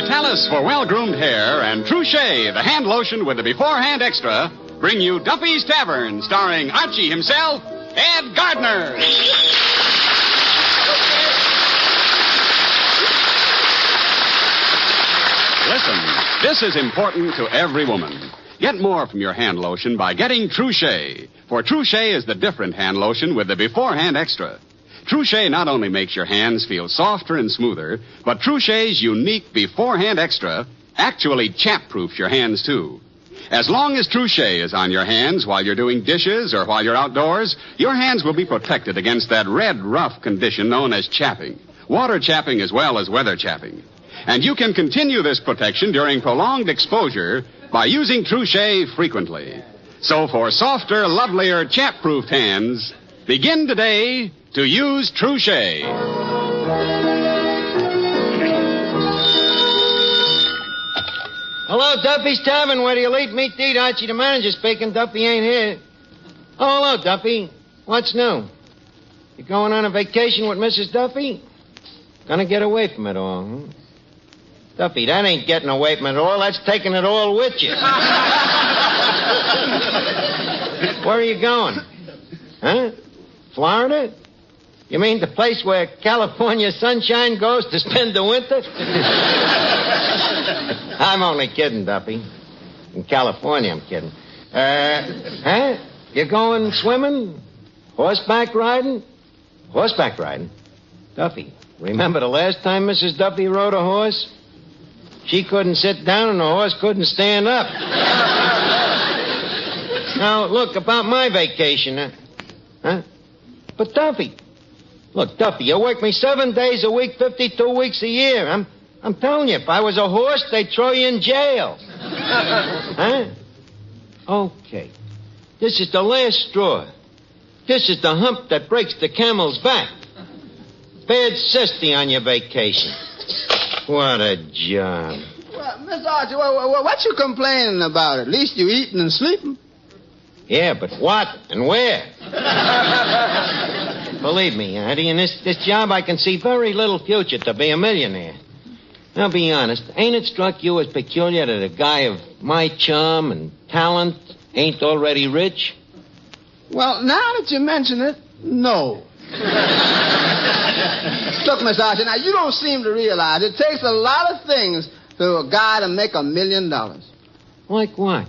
Talus for well-groomed hair and True Shea, the hand lotion with the beforehand extra, bring you Duffys Tavern, starring Archie himself, Ed Gardner. Listen, this is important to every woman. Get more from your hand lotion by getting True Shea. For True Shea is the different hand lotion with the beforehand extra. True Shea not only makes your hands feel softer and smoother, but True Shea's unique beforehand extra actually chap-proofs your hands, too. As long as True Shea is on your hands while you're doing dishes or while you're outdoors, your hands will be protected against that red, rough condition known as chapping. Water chapping as well as weather chapping. And you can continue this protection during prolonged exposure by using True Shea frequently. So for softer, lovelier, chap-proofed hands, begin today to use True Shea. Hello, Duffys Tavern. Where do you eat meat to eat? Archie, the manager speaking. Duffy ain't here. Oh, hello, Duffy. What's new? You going on a vacation with Mrs. Duffy? Gonna get away from it all, huh? Duffy, that ain't getting away from it all. That's taking it all with you. Where are you going? Huh? Florida? You mean the place where California sunshine goes to spend the winter? I'm only kidding, Duffy. In California, I'm kidding. Huh? You going swimming? Horseback riding? Horseback riding? Duffy, remember the last time Mrs. Duffy rode a horse? She couldn't sit down and the horse couldn't stand up. Now, look, about my vacation, huh? But, Duffy, look, Duffy, you work me 7 days a week, 52 weeks a year. I'm telling you, if I was a horse, they'd throw you in jail. Huh? Okay. This is the last straw. This is the hump that breaks the camel's back. Bad cysty on your vacation. What a job. Well, Miss Archie, what you complaining about? At least you eating and sleeping. Yeah, but what and where? Believe me, Eddie, in this job I can see very little future to be a millionaire. Now, be honest, ain't it struck you as peculiar that a guy of my charm and talent ain't already rich? Well, now that you mention it, no. Look, Miss Archie, now you don't seem to realize it takes a lot of things for a guy to make $1 million. Like what?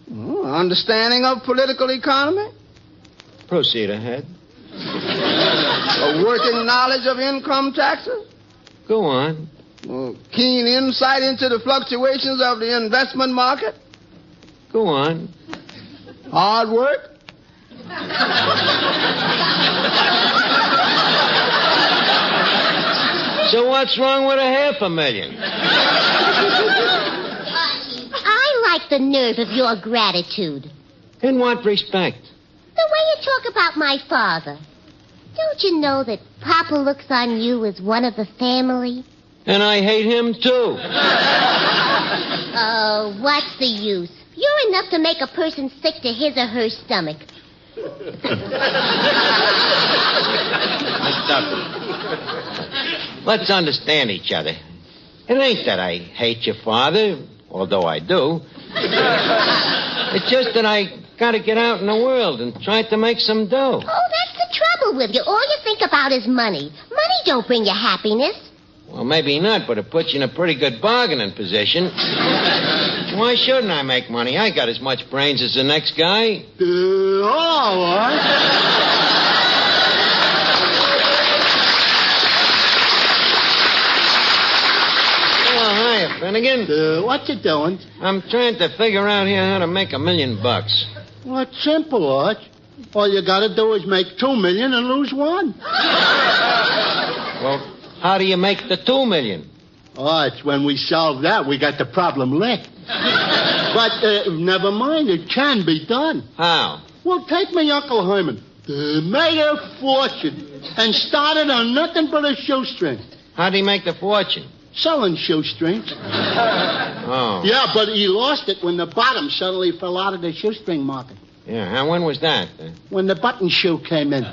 Understanding of political economy. Proceed ahead. A working knowledge of income taxes. Go on. Keen insight into the fluctuations of the investment market. Go on. Hard work. So what's wrong with $500,000? I like the nerve of your gratitude. In what respect? The way you talk about my father. Don't you know that Papa looks on you as one of the family? And I hate him, too. Oh, what's the use? You're enough to make a person sick to his or her stomach. Let's understand each other. It ain't that I hate your father, although I do. It's just that I gotta get out in the world and try to make some dough. Oh, that's the trouble with you. All you think about is money. Money don't bring you happiness. Well, maybe not, but it puts you in a pretty good bargaining position. Why shouldn't I make money? I got as much brains as the next guy. All right. Oh, hiya, Finnegan. What you doing? I'm trying to figure out here how to make $1 million. Well, it's simple, Arch. All you gotta do is make $2 million and lose $1. Well, how do you make the $2 million? Arch, when we solve that, we got the problem licked. But never mind, it can be done. How? Well, take my Uncle Herman. Made a fortune and started on nothing but a shoestring. How'd he make the fortune? Selling shoestrings. Oh. Yeah, but he lost it when the bottom suddenly fell out of the shoestring market. Yeah, and when was that? When the button shoe came in.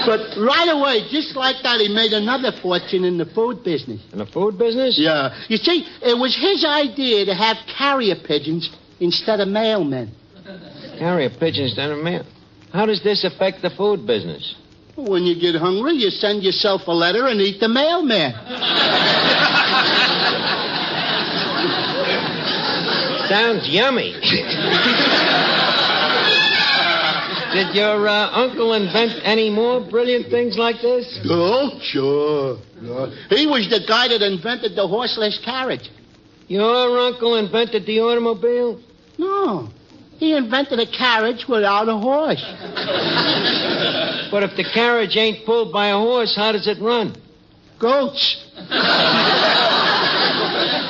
But right away, just like that, he made another fortune in the food business. In the food business? Yeah. You see, it was his idea to have carrier pigeons instead of mailmen. Carrier pigeons instead of mail. How does this affect the food business? When you get hungry, you send yourself a letter and eat the mailman. Sounds yummy. Did your uncle invent any more brilliant things like this? Oh, sure. He was the guy that invented the horseless carriage. Your uncle invented the automobile? No. He invented a carriage without a horse. But if the carriage ain't pulled by a horse, how does it run? Goats.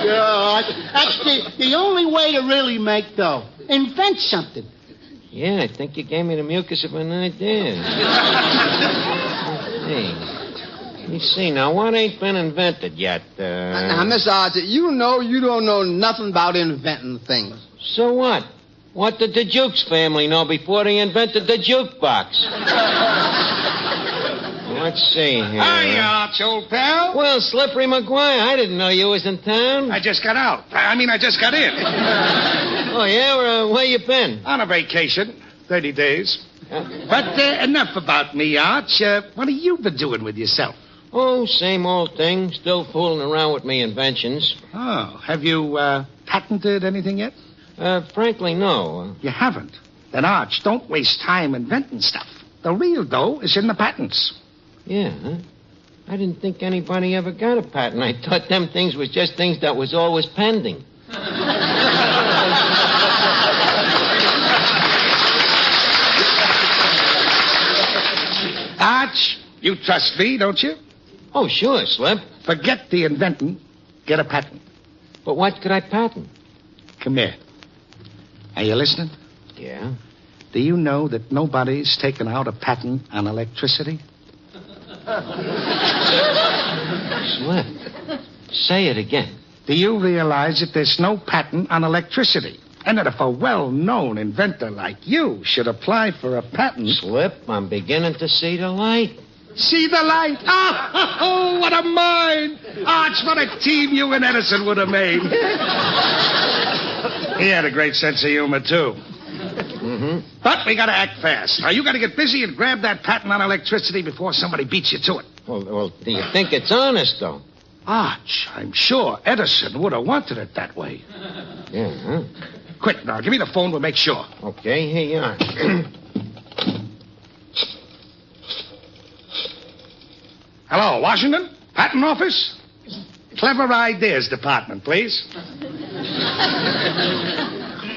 Yeah, that's the only way to really make dough. Invent something. Yeah, I think you gave me the mucus of an idea. Let me see. Now, what ain't been invented yet? Now, Miss Archie, you know you don't know nothing about inventing things. So what? What did the Jukes family know before they invented the jukebox? Let's see here. Hi, Arch, old pal. Well, Slippery McGuire, I didn't know you was in town. I just got out. I just got in. Oh, yeah? Where you been? On a vacation. 30 days. But enough about me, Arch. What have you been doing with yourself? Oh, same old thing. Still fooling around with me inventions. Oh, have you patented anything yet? Frankly, no. You haven't? Then, Arch, don't waste time inventing stuff. The real dough is in the patents. Yeah, huh? I didn't think anybody ever got a patent. I thought them things was just things that was always pending. Arch, you trust me, don't you? Oh, sure, Slip. Forget the inventing. Get a patent. But what could I patent? Come here. Are you listening? Yeah. Do you know that nobody's taken out a patent on electricity? Slip. Say it again. Do you realize that there's no patent on electricity? And that if a well-known inventor like you should apply for a patent... Slip, I'm beginning to see the light. See the light? Oh, what a mind! Arch, what a team you and Edison would have made. He had a great sense of humor, too. Mm-hmm. But we gotta act fast. Now, you gotta get busy and grab that patent on electricity before somebody beats you to it. Well, do you think it's honest, though? Arch, I'm sure Edison would have wanted it that way. Yeah, huh? Quick, now, give me the phone, we'll make sure. Okay, here you are. Hello, Washington? Patent office? Clever Ideas Department, please.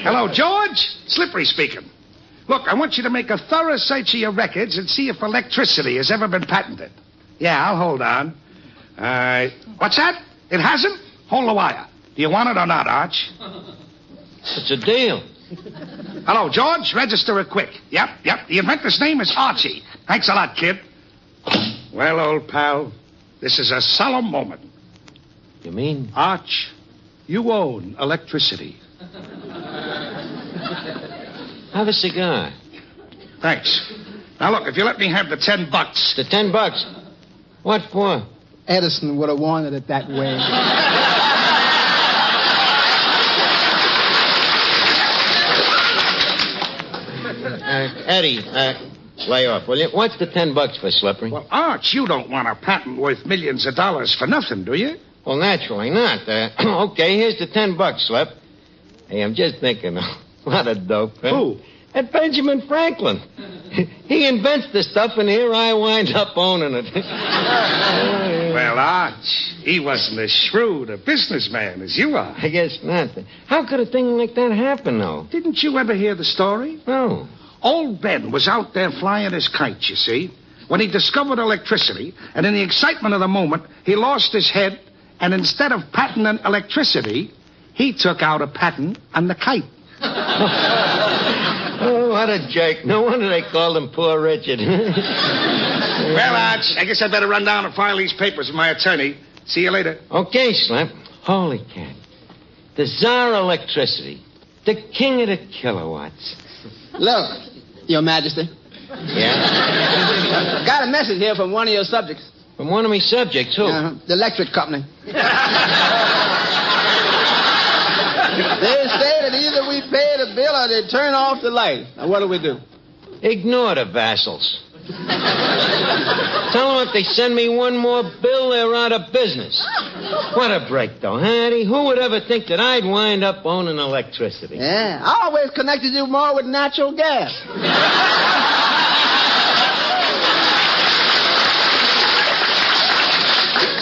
Hello, George? Slippery speaking. Look, I want you to make a thorough search of your records and see if electricity has ever been patented. Yeah, I'll hold on. What's that? It hasn't? Hold the wire. Do you want it or not, Arch? It's a deal. Hello, George. Register it quick. Yep. The inventor's name is Archie. Thanks a lot, kid. Well, old pal, this is a solemn moment. You mean? Arch, you own electricity. Have a cigar. Thanks. Now, look, if you let me have the $10... The $10? What for? Edison would have wanted it that way. Eddie, lay off, will you? What's the $10 for, Slippery? Well, Arch, you don't want a patent worth millions of dollars for nothing, do you? Well, naturally not. Okay, here's the $10, Slip. Hey, I'm just thinking, what a dope. Huh? Who? That Benjamin Franklin. He invents the stuff, and here I wind up owning it. Well, Arch, he wasn't as shrewd a businessman as you are. I guess not. How could a thing like that happen, though? Didn't you ever hear the story? No. Old Ben was out there flying his kite, you see, when he discovered electricity, and in the excitement of the moment, he lost his head, and instead of patenting electricity, he took out a patent on the kite. Oh, what a jerk. No wonder they called him Poor Richard. Well, Arch, I guess I better run down and file these papers with my attorney. See you later. Okay, Slip. Holy cat. The Tsar electricity. The king of the kilowatts. Look, Your Majesty. Yeah? Got a a message here from one of your subjects. From one of my subjects, who? The electric company. They say that either we pay the bill or they turn off the light. Now, what do we do? Ignore the vassals. Tell them if they send me one more bill, they're out of business. What a break, though, huh, Eddie? Who would ever think that I'd wind up owning electricity? Yeah, I always connected you more with natural gas.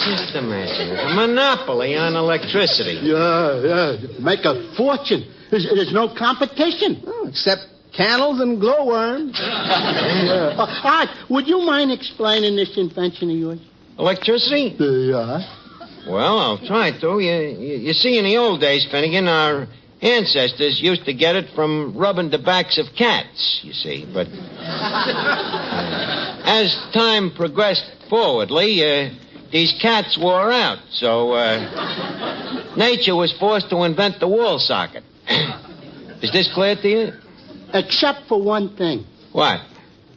Just imagine it. A monopoly on electricity. Yeah. Make a fortune. There's no competition. Except candles and glowworms. Art, would you mind explaining this invention of yours? Electricity? Yeah. Well, I'll try to. You see, in the old days, Finnegan, our ancestors used to get it from rubbing the backs of cats, you see. But as time progressed forwardly, these cats wore out, so nature was forced to invent the wall socket. Is this clear to you? Except for one thing. What?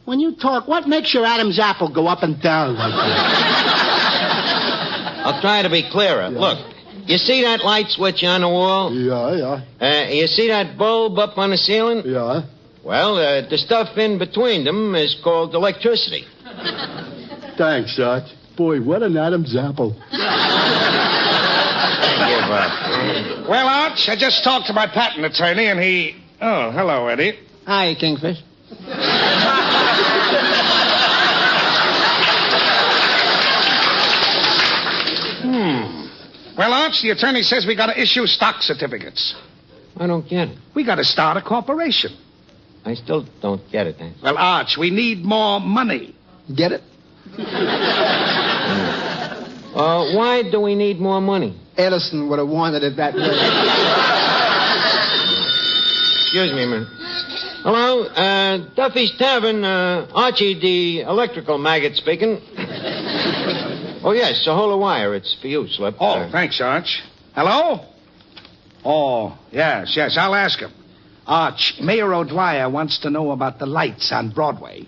When you talk, what makes your Adam's apple go up and down like that? I'll try to be clearer. Yeah. Look, you see that light switch on the wall? Yeah. You see that bulb up on the ceiling? Yeah. Well, the stuff in between them is called electricity. Thanks, Arch. Boy, what an Adam's apple. Give up. Well, Arch, I just talked to my patent attorney, and he... Oh, hello, Eddie. Hi, Kingfish. Well, Arch, the attorney says we got to issue stock certificates. I don't get it. We got to start a corporation. I still don't get it, then. Well, Arch, we need more money. Get it? Why do we need more money? Edison would have wanted it that way. Excuse me a minute. Hello, Duffys Tavern, Archie the electrical maggot speaking. Oh, yes, so hold the wire. It's for you, Slip. Oh, thanks, Arch. Hello? Oh, yes, I'll ask him. Arch, Mayor O'Dwyer wants to know about the lights on Broadway.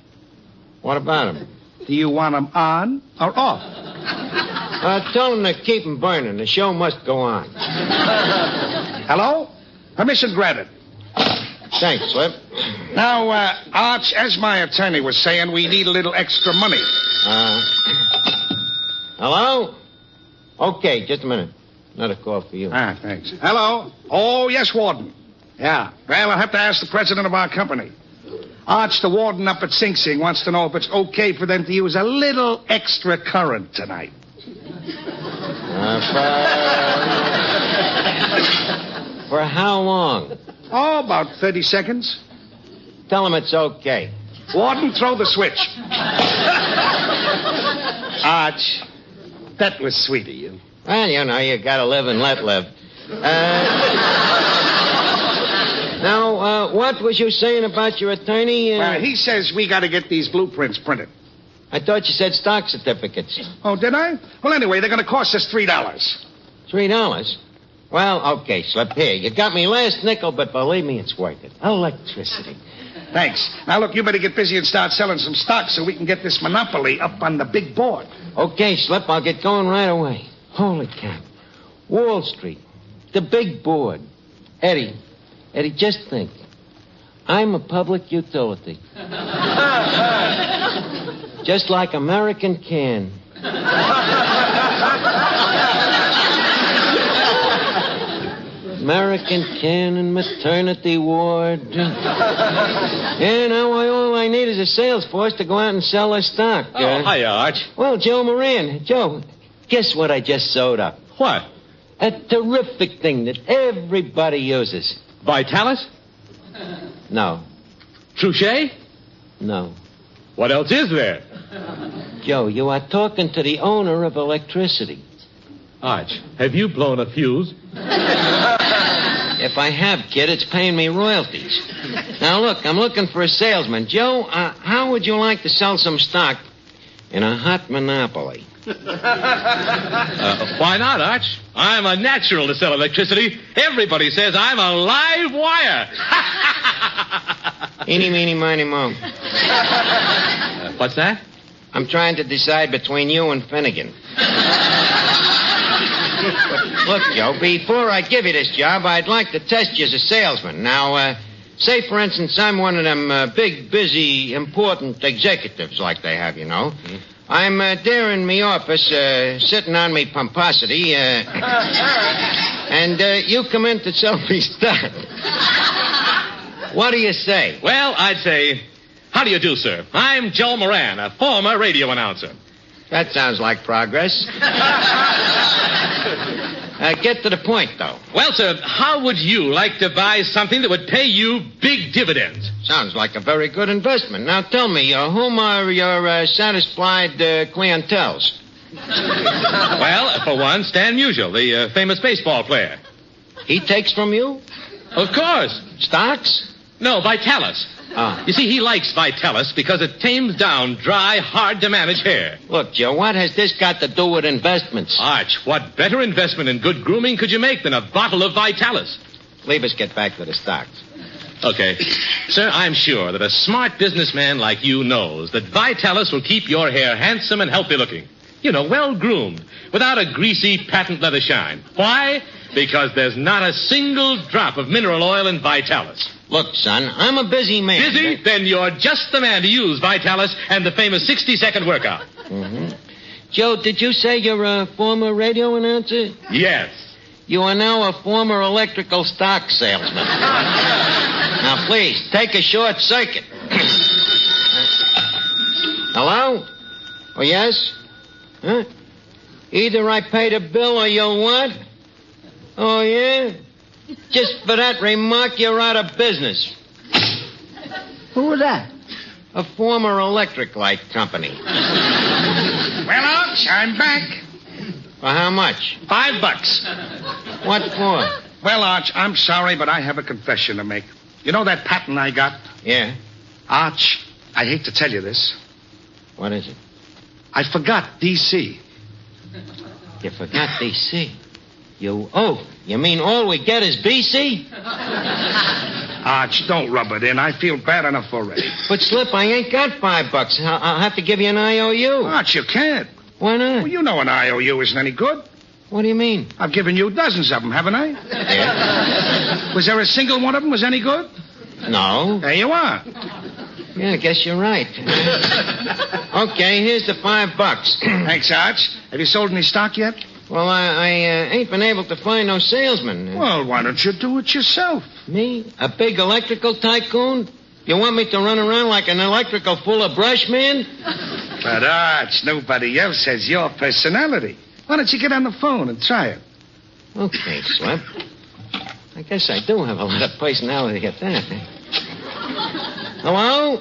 What about them? Do you want them on or off? Tell them to keep them burning. The show must go on. Hello? Permission granted. Thanks, Slip. Now, Arch, as my attorney was saying, we need a little extra money. Hello? Okay, just a minute. Another call for you. Thanks. Hello? Oh, yes, Warden. Yeah. Well, I'll have to ask the president of our company. Arch, the warden up at Sing Sing, wants to know if it's okay for them to use a little extra current tonight. For how long? Oh, about 30 seconds. Tell them it's okay. Warden, throw the switch. Arch, that was sweet of you. Well, you know, you gotta live and let live. Now, what was you saying about your attorney? Well, he says we gotta get these blueprints printed. I thought you said stock certificates. Oh, did I? Well, anyway, they're gonna cost us $3. $3? Well, okay, Slip. Here, you got me last nickel, but believe me, it's worth it. Electricity. Thanks. Now, look, you better get busy and start selling some stock so we can get this monopoly up on the big board. Okay, Slip, I'll get going right away. Holy cow. Wall Street. The big board. Eddie, just think. I'm a public utility. Just like American can. American can and maternity ward. Yeah, now all I need is a sales force to go out and sell their stock. Hiya, Arch. Well, Joe Moran. Joe, guess what I just sewed up? What? A terrific thing that everybody uses. Vitalis? No. Shea? No. What else is there? Joe, you are talking to the owner of electricity. Arch, have you blown a fuse? If I have, kid, it's paying me royalties. Now, look, I'm looking for a salesman. Joe, how would you like to sell some stock in a hot monopoly? Why not, Arch? I'm a natural to sell electricity. Everybody says I'm a live wire. Eeny, meeny, miny, moe. What's that? I'm trying to decide between you and Finnegan. Look, Joe, before I give you this job, I'd like to test you as a salesman. Now, say, for instance, I'm one of them big, busy, important executives like they have, you know. Mm-hmm. I'm there in me office, sitting on me pomposity, and you come in to sell me stock. What do you say? Well, I'd say, how do you do, sir? I'm Joe Moran, a former radio announcer. That sounds like progress. Get to the point, though. Well, sir, how would you like to buy something that would pay you big dividends? Sounds like a very good investment. Now, tell me, whom are your satisfied clienteles? Well, for one, Stan Musial, the famous baseball player. He takes from you? Of course. Stocks? No, Vitalis. Oh. You see, he likes Vitalis because it tames down dry, hard-to-manage hair. Look, Joe, what has this got to do with investments? Arch, what better investment in good grooming could you make than a bottle of Vitalis? Leave us get back to the stocks. Okay. Sir, I'm sure that a smart businessman like you knows that Vitalis will keep your hair handsome and healthy-looking. You know, well-groomed, without a greasy patent leather shine. Why? Because there's not a single drop of mineral oil in Vitalis. Look, son, I'm a busy man. Busy? Then you're just the man to use Vitalis and the famous 60-second workout. Mm-hmm. Joe, did you say you're a former radio announcer? Yes. You are now a former electrical stock salesman. Now, please, take a short circuit. Hello? Oh, yes? Huh? Either I pay the bill or you'll what? Oh, yeah? Just for that remark, you're out of business. Who was that? A former electric light company. Well, Arch, I'm back. For how much? $5. What for? Well, Arch, I'm sorry, but I have a confession to make. You know that patent I got? Yeah. Arch, I hate to tell you this. What is it? I forgot D.C. You forgot D.C.? You mean all we get is B.C.? Arch, don't rub it in. I feel bad enough already. But, Slip, I ain't got $5. I'll have to give you an IOU. Arch, you can't. Why not? Well, you know an IOU isn't any good. What do you mean? I've given you dozens of them, haven't I? Yeah. Was there a single one of them was any good? No. There you are. Yeah, I guess you're right. Okay, here's the $5. Thanks, Arch. Have you sold any stock yet? Well, I ain't been able to find no salesman. Well, why don't you do it yourself? Me? A big electrical tycoon? You want me to run around like an electrical full of brush, man? But, Arch, nobody else has your personality. Why don't you get on the phone and try it? Okay, Slip. I guess I do have a lot of personality at that. Hello?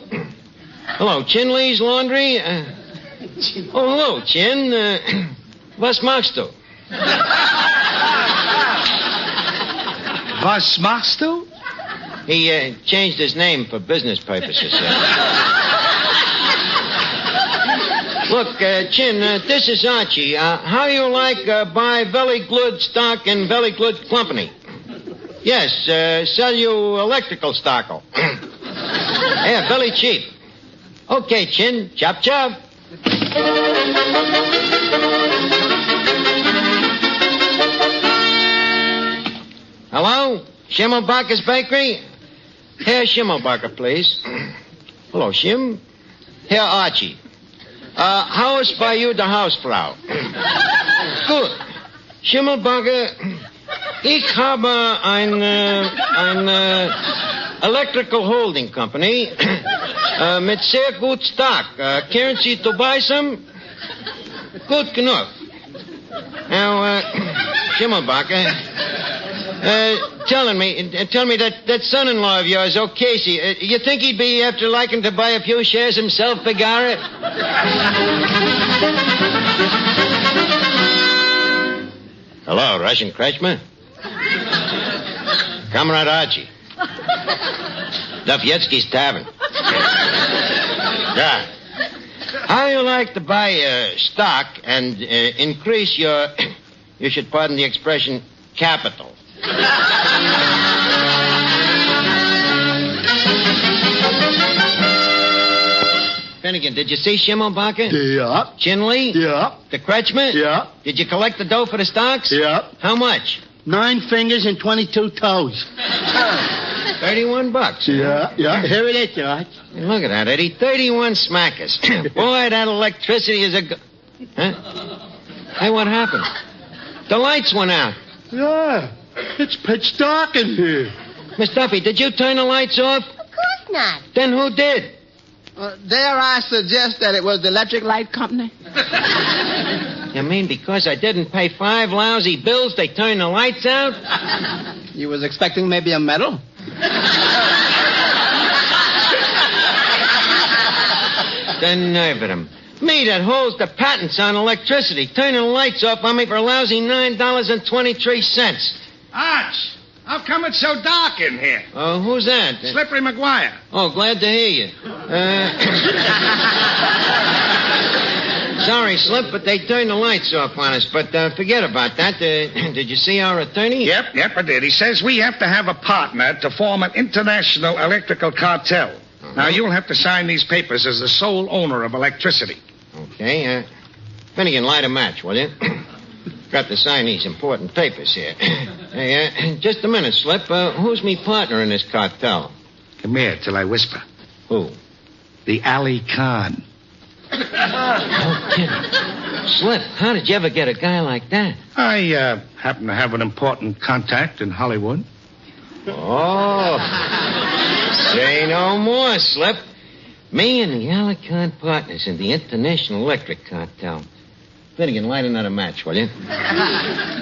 Hello, Chinley's Laundry? Hello, Chin. Was machst du? Was machst du? He changed his name for business purposes, sir. Look, Chin, this is Archie. How you like buy very good stock in very good company? Yes, sell you electrical stock. Yeah, very cheap. Okay, Chin. Chop, chop. Hello? Schimmelbacher's Bakery? Herr Schimmelbacher, please. Hello, Schim. Herr Archie. How ist bei you the Hausfrau? Gut. Schimmelbacher, ich habe ein Electrical Holding Company mit sehr gut Stock. Können Sie vorbei some? Gut genug. Now, Schimmelbacher, tell me that son-in-law of yours, Casey, you think he'd be after liking to buy a few shares himself, Begara? Hello, Russian Kretschmer. Comrade Archie. Duffys Tavern. Yeah. How you like to buy stock and increase your, you should pardon the expression, capital? Finnegan, did you see Schimmelbacher? Yeah. Chinley? Yeah. The Kretschmer? Yeah. Did you collect the dough for the stocks? Yeah. How much? 9 fingers and 22 toes. $31. Yeah. Here it is, George. Hey, look at that, Eddie. 31 smackers. Boy, that electricity is a... Huh? Hey, what happened? The lights went out. Yeah. It's pitch dark in here. Miss Duffy, did you turn the lights off? Of course not. Then who did? Dare I suggest that it was the electric light company? You mean because I didn't pay 5 lousy bills, they turned the lights out? You was expecting maybe a medal? The nerve of them. Me that holds the patents on electricity, turning the lights off on me for a lousy $9.23. Arch, how come it's so dark in here? Oh, who's that? Slippery McGuire. Oh, glad to hear you. Sorry, Slip, but they turned the lights off on us. But forget about that. Did you see our attorney? Yep, I did. He says we have to have a partner to form an international electrical cartel. Now, you'll have to sign these papers as the sole owner of electricity. Okay, Finnegan, light a match, will you? Got to sign these important papers here. Hey, just a minute, Slip. Who's me partner in this cartel? Come here till I whisper. Who? The Ali Khan. No kidding. Slip, how did you ever get a guy like that? I happen to have an important contact in Hollywood. Oh. Say no more, Slip. Me and the Alicant partners in the International Electric Cartel. Finnegan, light another match, will you?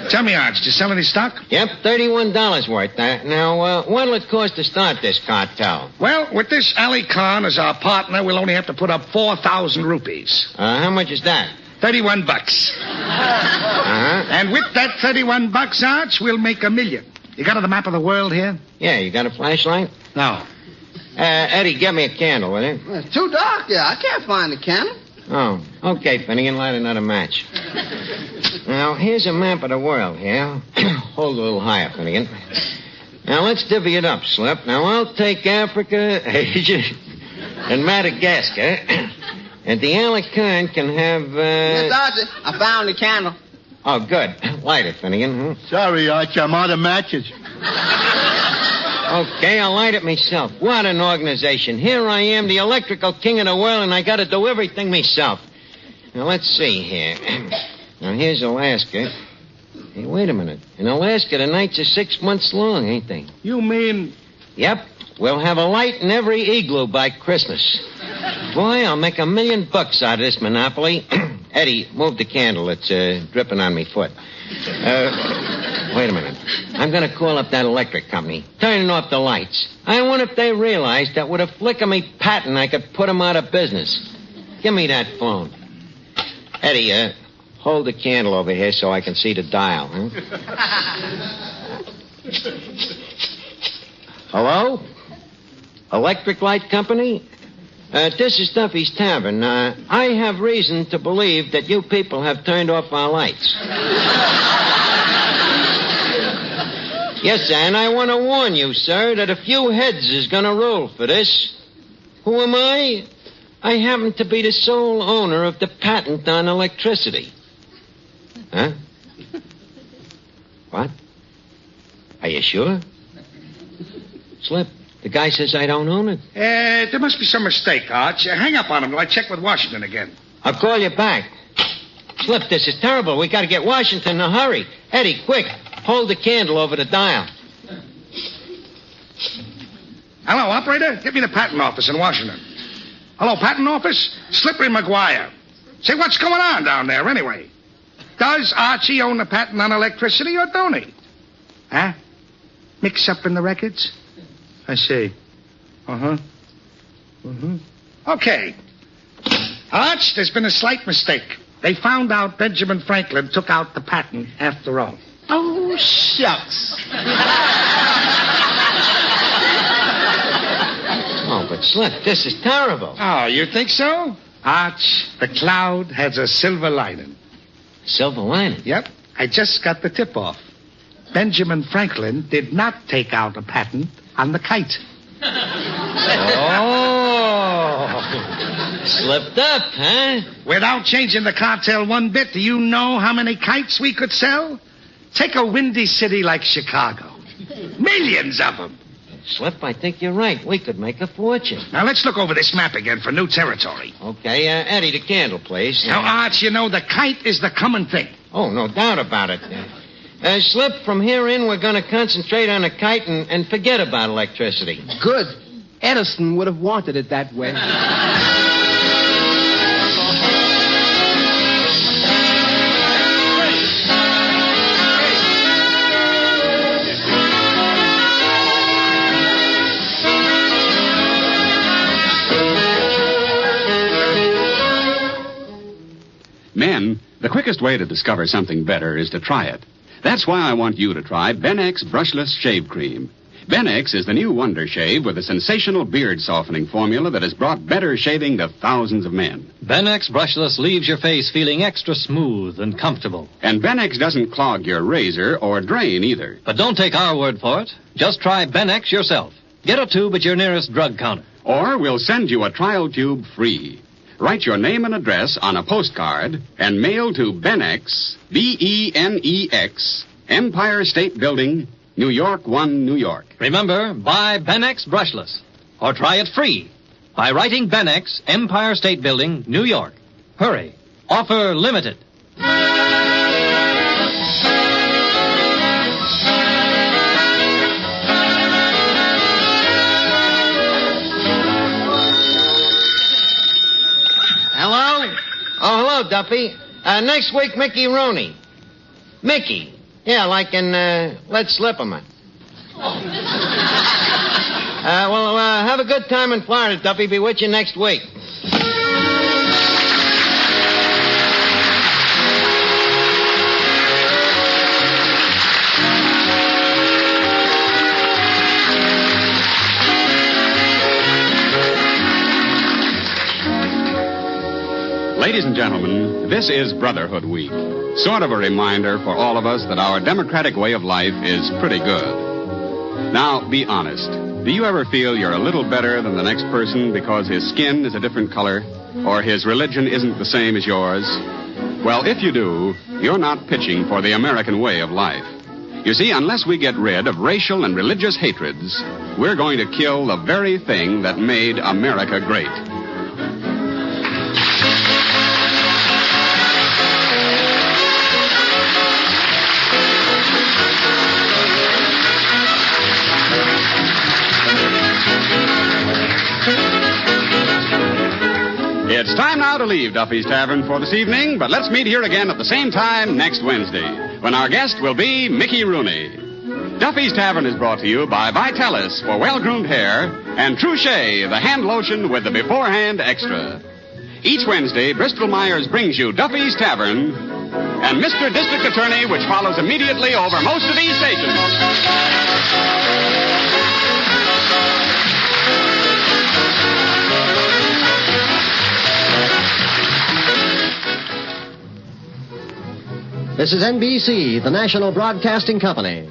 Tell me, Arch, did you sell any stock? Yep, $31 worth. Now, what'll it cost to start this cartel? Well, with this Ali Khan as our partner, we'll only have to put up 4,000 rupees. How much is that? $31. Uh-huh. And with that $31, Arch, we'll make $1 million. You got the map of the world here? Yeah, you got a flashlight? No. Eddie, get me a candle, will you? It's too dark here. I can't find the candle. Oh, okay, Finnegan, light another match. Now, here's a map of the world here. Hold a little higher, Finnegan. Now, let's divvy it up, Slip. Now, I'll take Africa, Asia, and Madagascar. And the Alicant can have, Miss Archie, I found the candle. Oh, good. Light it, Finnegan. Sorry, Archie, I'm out of matches. Okay, I'll light it myself. What an organization. Here I am, the electrical king of the world, and I got to do everything myself. Now, let's see here. Now, here's Alaska. Hey, wait a minute. In Alaska, the nights are 6 months long, ain't they? You mean... Yep. We'll have a light in every igloo by Christmas. Boy, I'll make $1 million out of this monopoly. Eddie, move the candle. It's dripping on me foot. Wait a minute. I'm going to call up that electric company, turning off the lights. I wonder if they realize that with a flick of me patent, I could put them out of business. Give me that phone. Eddie, hold the candle over here so I can see the dial. Huh? Hello? Electric light company? This is Duffys Tavern. I have reason to believe that you people have turned off our lights. Yes, sir, and I want to warn you, sir, that a few heads is going to roll for this. Who am I? I happen to be the sole owner of the patent on electricity. Huh? What? Are you sure? Slip. The guy says I don't own it. There must be some mistake, Arch. Hang up on him till I check with Washington again. I'll call you back. Slip, this is terrible. We got to get Washington in a hurry. Eddie, quick. Hold the candle over the dial. Hello, operator. Get me the patent office in Washington. Hello, patent office? Slippery McGuire. Say, what's going on down there anyway? Does Archie own the patent on electricity or don't he? Huh? Mix up in the records? I see. Uh-huh. Mm-hmm. Okay. Arch, there's been a slight mistake. They found out Benjamin Franklin took out the patent after all. Oh, shucks. Oh, but Slip, this is terrible. Oh, you think so? Arch, the cloud has a silver lining. Silver lining? Yep. I just got the tip-off. Benjamin Franklin did not take out a patent on the kite. Oh. Slipped up, huh? Without changing the cartel one bit, do you know how many kites we could sell? Take a windy city like Chicago. Millions of them. Slip, I think you're right. We could make a fortune. Now, let's look over this map again for new territory. Okay, Eddie, the candle, please. Now, Arch, you know the kite is the common thing. Oh, no doubt about it. Slip, from here in, we're going to concentrate on a kite and forget about electricity. Good. Edison would have wanted it that way. Men, the quickest way to discover something better is to try it. That's why I want you to try BenX Brushless Shave Cream. BenX is the new wonder shave with a sensational beard softening formula that has brought better shaving to thousands of men. BenX Brushless leaves your face feeling extra smooth and comfortable. And BenX doesn't clog your razor or drain either. But don't take our word for it. Just try BenX yourself. Get a tube at your nearest drug counter. Or we'll send you a trial tube free. Write your name and address on a postcard and mail to BenX, BenX, Empire State Building, New York 1, New York. Remember, buy BenX Brushless. Or try it free by writing BenX, Empire State Building, New York. Hurry. Offer limited. Hello? Oh, hello, Duffy. Next week, Rooney. Mickey. Yeah, like in Let's Slip 'em. Have a good time in Florida, Duffy. Be with you next week. Ladies and gentlemen, this is Brotherhood Week. Sort of a reminder for all of us that our democratic way of life is pretty good. Now, be honest. Do you ever feel you're a little better than the next person because his skin is a different color or his religion isn't the same as yours? Well, if you do, you're not pitching for the American way of life. You see, unless we get rid of racial and religious hatreds, we're going to kill the very thing that made America great. It's time now to leave Duffys Tavern for this evening, but let's meet here again at the same time next Wednesday, when our guest will be Mickey Rooney. Duffys Tavern is brought to you by Vitalis for well-groomed hair and True Shea, the hand lotion with the beforehand extra. Each Wednesday, Bristol Myers brings you Duffys Tavern and Mr. District Attorney, which follows immediately over most of these stations. This is NBC, the national broadcasting company.